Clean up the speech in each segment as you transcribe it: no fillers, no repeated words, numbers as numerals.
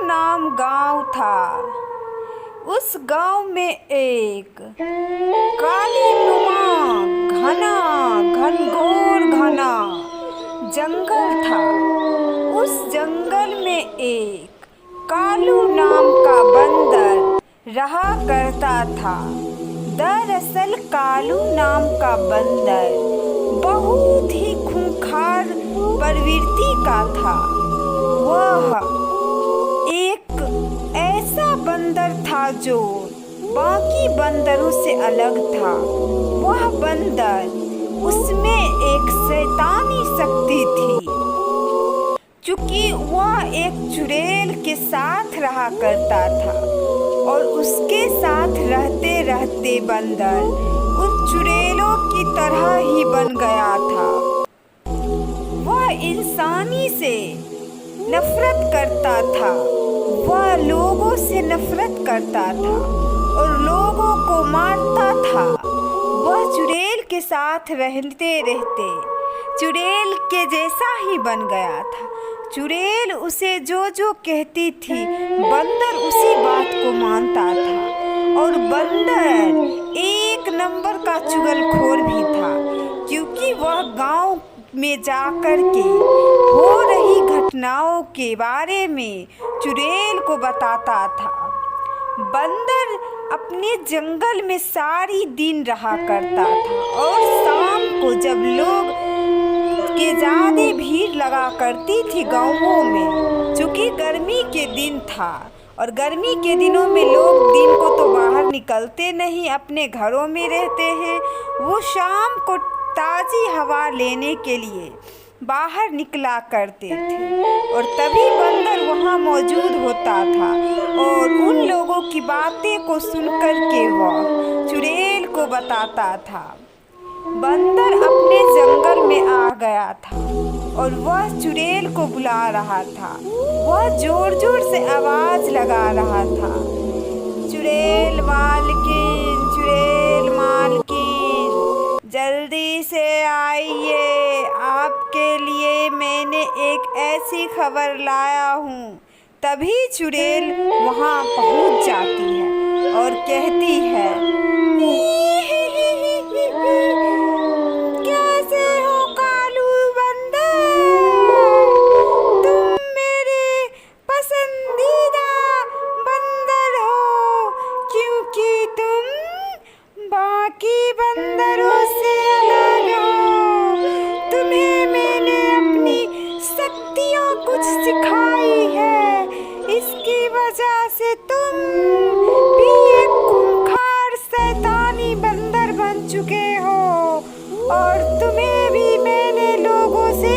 नाम गांव था। उस गांव में एक काली नुमा घनघोर घना जंगल था। उस जंगल में एक कालू नाम का बंदर रहा करता था। दरअसल कालू नाम का बंदर बहुत ही खूंखार प्रवृत्ति का था। वह एक ऐसा बंदर था जो बाकी बंदरों से अलग था। वह बंदर, उसमें एक शैतानी शक्ति थी। चूंकि वह एक चुड़ैल के साथ रहा करता था और उसके साथ रहते रहते बंदर उन चुड़ैलों की तरह ही बन गया था। वह इंसानी से नफरत करता था। वह लोगों से नफरत करता था और लोगों को मारता था। वह चुड़ैल के साथ रहते रहते चुड़ैल के जैसा ही बन गया था। चुड़ैल उसे जो जो कहती थी बंदर उसी बात को मानता था। और बंदर एक नंबर का चुगलखोर भी था, क्योंकि वह गांव में जाकर के हो रही घटनाओं के बारे में चुड़ैल को बताता था। बंदर अपने जंगल में सारी दिन रहा करता था और शाम को जब लोग के ज़्यादा भीड़ लगा करती थी गाँवों में, चूँकि गर्मी के दिन था और गर्मी के दिनों में लोग दिन को तो बाहर निकलते नहीं, अपने घरों में रहते हैं। वो शाम को ताज़ी हवा लेने के लिए बाहर निकला करते थे और तभी बंदर वहाँ मौजूद होता था और उन लोगों की बातें को सुनकर के वह चुड़ैल को बताता था। बंदर अपने जंगल में आ गया था और वह चुड़ैल को बुला रहा था। वह जोर जोर से आवाज़ लगा रहा था, चुड़ैल मालकिन, चुड़ैल मालकिन, जल्दी से आइए, आपके लिए मैंने एक ऐसी खबर लाया हूँ। तभी चुड़ैल वहाँ पहुँच जाती है और कहती है, कैसे हो कालू बंदर, तुम मेरे पसंदीदा बंदर हो, क्योंकि तुम बाकी बंदरों से अलग हो। तुम्हें मैंने अपनी शक्तियाँ कुछ सिखाई है, इसकी वजह से तुम भी एक खूंखार शैतानी बंदर बन चुके हो और तुम्हें भी मैंने लोगों से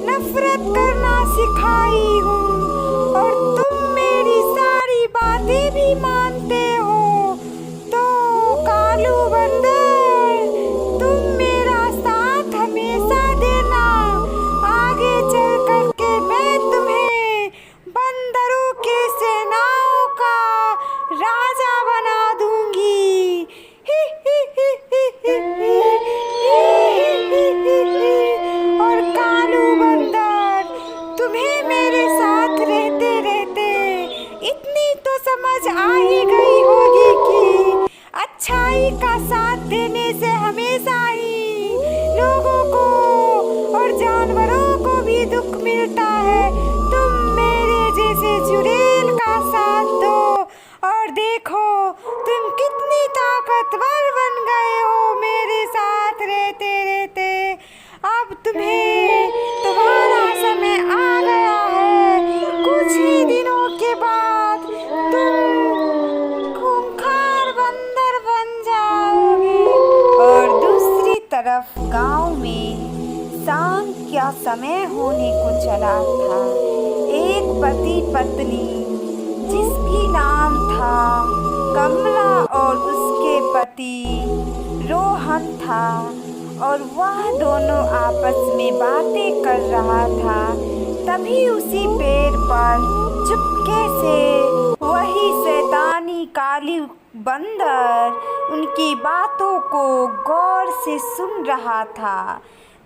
नफरत करना सिखाई हूँ और तुम मेरी सारी बातें भी मानते हो। तो कालू बंदर, तुम मेरा साथ हमेशा देना। आगे चल कर के मैं तुम्हें बंदरों के सेनाओं का राजा बना दूंगी। ही ही ही ही ही ही ही ही ही। और कालू बंदर, तुम्हें मेरे साथ रहते रहते इतनी तो समझ आ ही गई होगी कि अच्छाई का साथ देने से हमेशा ही लोगों को और जानवरों को भी दुख मिलता है। तुम मेरे जैसे चुड़ैल का साथ दो और देखो तुम कितनी ताकतवर बन गए हो मेरे साथ रहते रहते। अब तुम्हें तुम्हारा समय आ गया है। कुछ ही दिनों के बाद तुम खूंखार बंदर बन जाओगे। और दूसरी तरफ गांव में शाम का समय होने को चला था। एक पति पत्नी जिसकी नाम था कमला और उसके पति रोहन था और वह दोनों आपस में बातें कर रहा था। तभी उसी पेड़ पर चुपके से वही शैतानी काली बंदर उनकी बातों को गौर से सुन रहा था।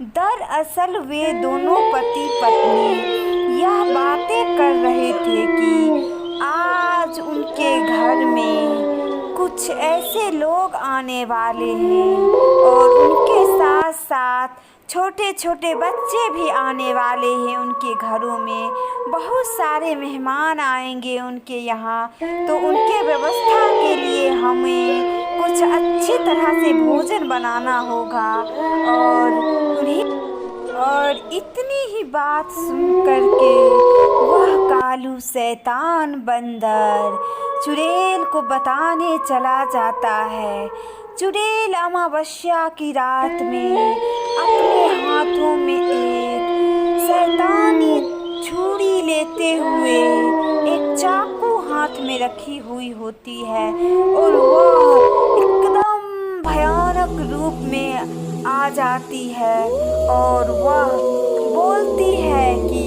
दरअसल वे दोनों पति पत्नी यह बातें बातें कर रहे थे कि आज उनके घर में कुछ ऐसे लोग आने वाले हैं और उनके साथ साथ छोटे छोटे बच्चे भी आने वाले हैं। उनके घरों में बहुत सारे मेहमान आएंगे उनके यहाँ, तो उनके व्यवस्था के लिए हमें कुछ अच्छी तरह से भोजन बनाना होगा। और इतनी ही बात सुन कर के वह कालू शैतान बंदर चुड़ैल को बताने चला जाता है। चुड़ैल अमावस्या की रात में अपने हाथों में एक शैतानी छुरी लेते हुए एक चाकू हाथ में रखी हुई होती है और वह एकदम भयानक रूप में आ जाती है और वह बोलती है कि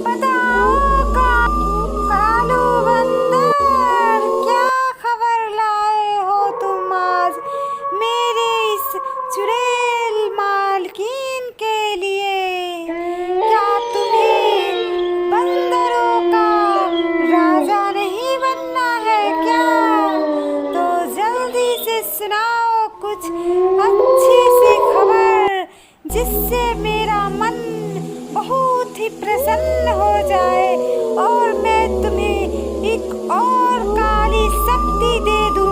बताओ कालू बंदर, क्या खबर लाए हो तुम आज मेरे इस चुड़ैल मालकिन के लिए? क्या तुम्हें बंदरों का राजा नहीं बनना है क्या? तो जल्दी से सुनाओ कुछ अच्छी सी खबर जिससे मेरा मन बहुत ही प्रसन्न हो जाए और मैं तुम्हें एक और काली शक्ति दे दूं।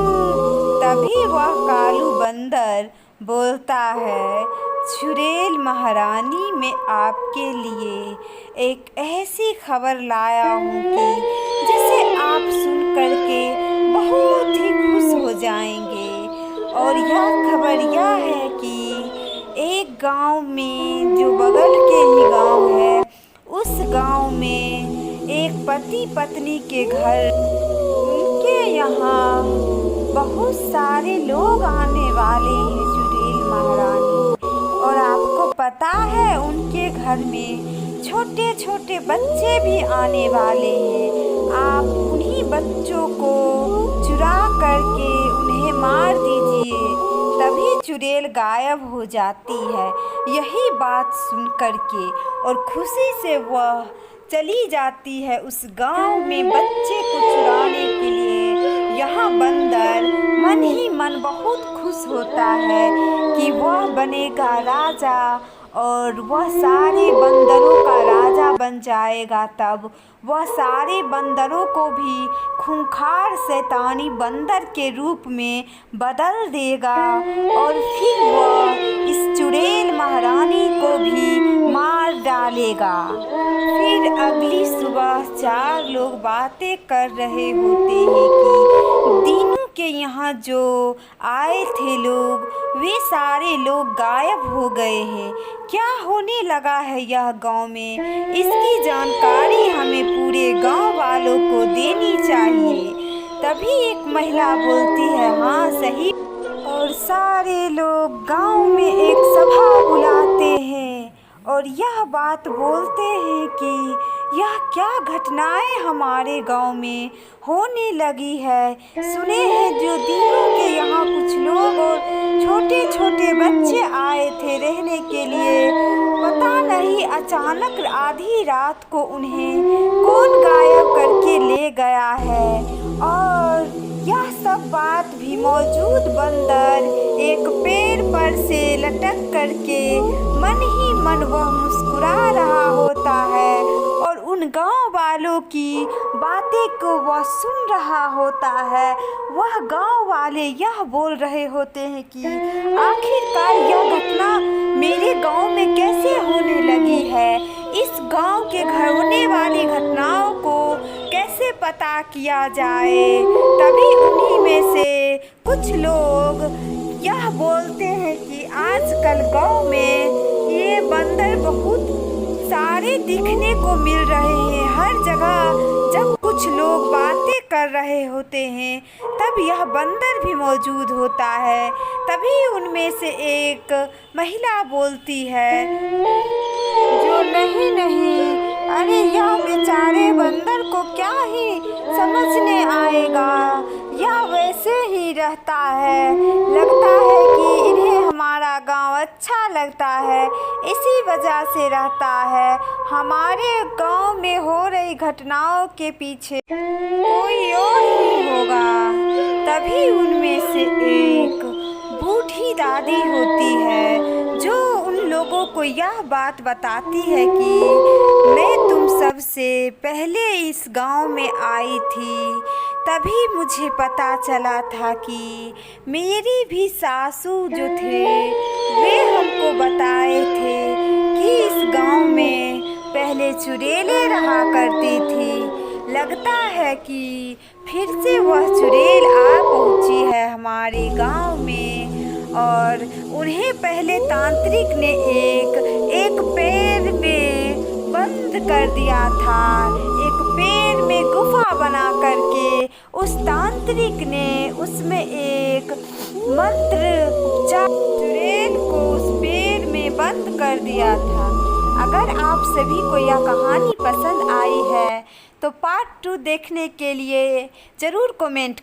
तभी वह कालू बंदर बोलता है, चुड़ैल महारानी, मैं आपके लिए एक ऐसी खबर लाया हूँ कि जिसे आप सुन करके बहुत ही खुश हो जाएंगे। और यह खबर यह है कि एक गांव में, जो बगल के ही गांव है, उस गांव में एक पति पत्नी के घर, उनके यहाँ बहुत सारे लोग आने वाले हैं चुड़ैल महारानी। और आपको पता है उनके घर में छोटे छोटे बच्चे भी आने वाले हैं। आप उन्हीं बच्चों को चुरा करके उन्हें मार दीजिए। तभी चुड़ैल गायब हो जाती है। यही बात सुन करके और खुशी से वह चली जाती है उस गांव में बच्चे को चुराने के लिए। यहाँ बंदर मन ही मन बहुत खुश होता है कि वह बनेगा राजा और वह सारे बंदरों का राजा बन जाएगा। तब वह सारे बंदरों को भी खूंखार शैतानी बंदर के रूप में बदल देगा और फिर वह इस चुड़ैल महारानी को भी मार डालेगा। फिर अगली सुबह चार लोग बातें कर रहे होते हैं कि दीनू के यहाँ जो आए थे लोग, वे सारे लोग गायब हो गए हैं। क्या होने लगा है यह गांव में, इसकी जानकारी हमें पूरे गांव वालों को देनी चाहिए। तभी एक महिला बोलती है, हाँ सही। और सारे लोग गांव में एक सभा बुलाते हैं और यह बात बोलते हैं कि यह क्या घटनाएं हमारे गांव में होने लगी है। सुने हैं जो दीनू के यहाँ कुछ लोग और छोटे छोटे बच्चे आए थे रहने के लिए, पता नहीं अचानक आधी रात को उन्हें कौन गायब करके ले गया है। और यह सब बात भी मौजूद बंदर एक पेड़ पर से लटक करके मन ही मन वह मुस्कुरा रहा होता है और उन गांव वालों की बातें को वह सुन रहा होता है। वह गांव वाले यह बोल रहे होते हैं कि आखिरकार यह घटना मेरे गांव में कैसे होने लगी है। इस गांव के होने वाली घटनाओं को कैसे पता किया जाए। तभी उन्हीं में से कुछ लोग यह बोलते हैं कि आजकल गांव में ये बंदर बहुत सारे दिखने को मिल रहे हैं। हर जगह जब कुछ लोग बातें कर रहे होते हैं तब यह बंदर भी मौजूद होता है। तभी उनमें से एक महिला बोलती है, जो नहीं नहीं, अरे यह बेचारे बंदर को क्या ही समझने आएगा, यह वैसे ही रहता है, लगता है कि इन्हें हमारा गांव अच्छा लगता है। इसी वजह से रहता है। हमारे गांव में हो रही घटनाओं के पीछे कोई और ही होगा। तभी उनमें से एक बूढ़ी दादी होती है जो उन लोगों को यह बात बताती है कि मैं तुम सबसे पहले इस गांव में आई थी। तभी मुझे पता चला था कि मेरी भी सासू जो थे वे हमको बताए थे कि इस गांव में पहले चुड़ैलें रहा करती थी। लगता है कि फिर से वह चुड़ैल आ पहुंची है हमारे गांव में। और उन्हें पहले तांत्रिक ने एक पैर में बंद कर दिया था, एक पैर में गुफा बना करके उस तांत्रिक ने उसमें एक मंत्र चुड़ैल को उस पैर में बंद कर दिया था। अगर आप सभी को यह कहानी पसंद आई है तो पार्ट 2 देखने के लिए ज़रूर कमेंट